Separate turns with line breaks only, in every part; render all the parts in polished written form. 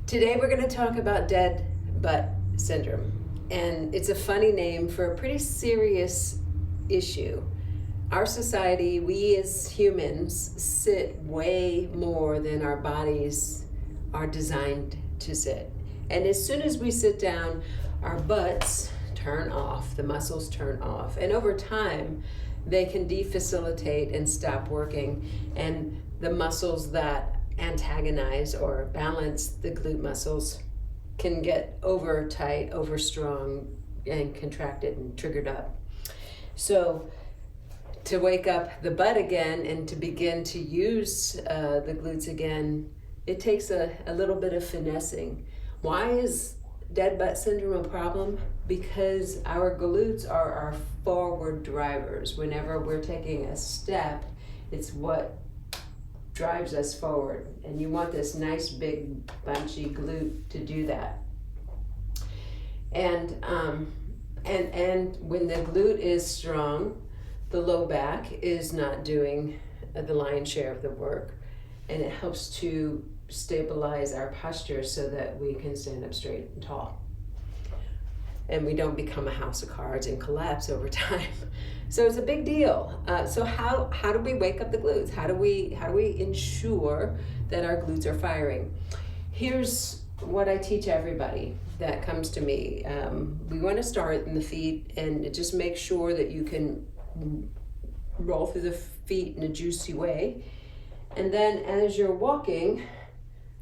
Today we're going to talk about dead butt syndrome, and it's a funny name for a pretty serious issue. Our society, we as humans, sit way more than our bodies are designed to sit. And as soon as we sit down, our butts turn off, the muscles turn off. And over time, they can defacilitate and stop working. And the muscles that antagonize or balance the glute muscles can get over tight, over strong, and contracted and triggered up. So to wake up the butt again and to begin to use the glutes again, it takes a little bit of finessing. Why is dead butt syndrome a problem? Because our glutes are our forward drivers. Whenever we're taking a step, it's what drives us forward. And you want this nice big bunchy glute to do that. And when the glute is strong, the low back is not doing the lion's share of the work, and it helps to stabilize our posture so that we can stand up straight and tall and we don't become a house of cards and collapse over time. So it's a big deal. So how do we wake up the glutes? How do we ensure that our glutes are firing? Here's what I teach everybody that comes to me. We want to start in the feet and just make sure that you can roll through the feet in a juicy way. And then as you're walking,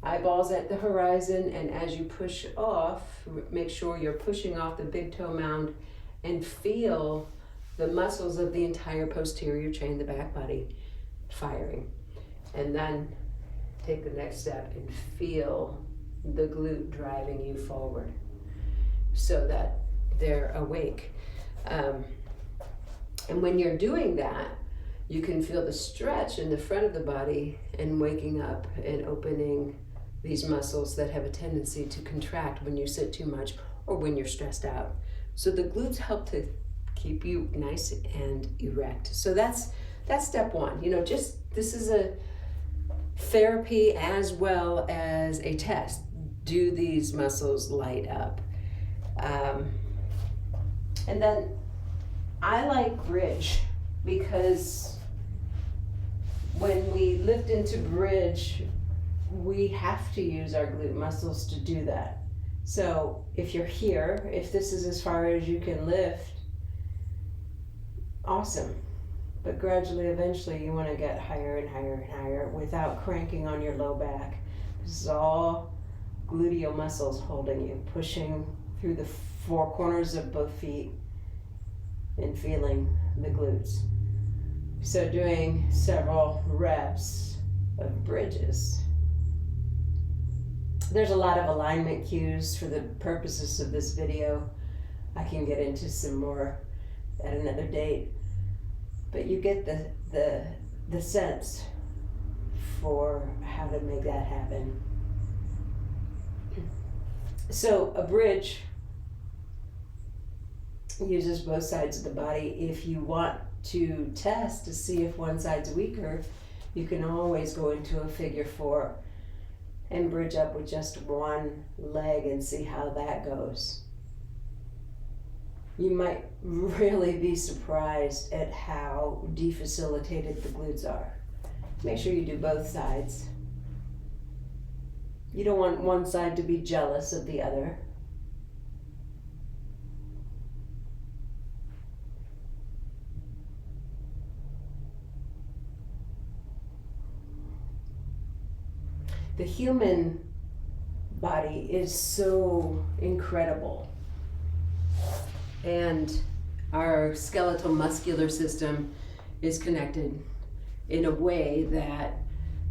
eyeballs at the horizon, and as you push off, make sure you're pushing off the big toe mound and feel the muscles of the entire posterior chain, the back body, firing. And then take the next step and feel the glute driving you forward so that they're awake. And when you're doing that, you can feel the stretch in the front of the body and waking up and opening these muscles that have a tendency to contract when you sit too much or when you're stressed out. So the glutes help to keep you nice and erect. So that's step one. This is a therapy as well as a test. Do these muscles light up? And then I like bridge because when we lift into bridge, we have to use our glute muscles to do that. So if you're here, if this is as far as you can lift, awesome. But gradually, eventually, you want to get higher and higher and higher without cranking on your low back. This is all gluteal muscles holding you, pushing through the four corners of both feet and feeling the glutes. So doing several reps of bridges. There's a lot of alignment cues for the purposes of this video. I can get into some more at another date, but you get the sense for how to make that happen. So a bridge uses both sides of the body. If you want to test to see if one side's weaker, you can always go into a figure four and bridge up with just one leg and see how that goes. You might really be surprised at how defacilitated the glutes are. Make sure you do both sides. You don't want one side to be jealous of the other. The human body is so incredible, and our skeletal muscular system is connected in a way that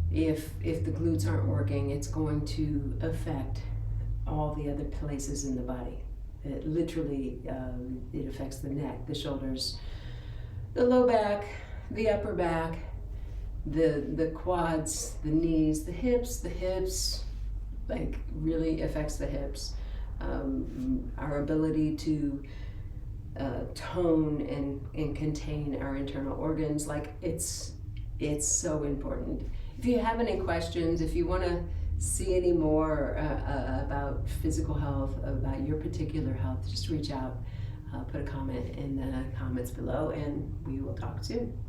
if the glutes aren't working, it's going to affect all the other places in the body. It literally, it affects the neck, the shoulders, the low back, the upper back, the quads, the knees, the hips, like really affects the hips. Our ability to tone and contain our internal organs, like it's so important. If you have any questions, if you want to see any more about physical health, about your particular health, just reach out, put a comment in the comments below, and we will talk soon.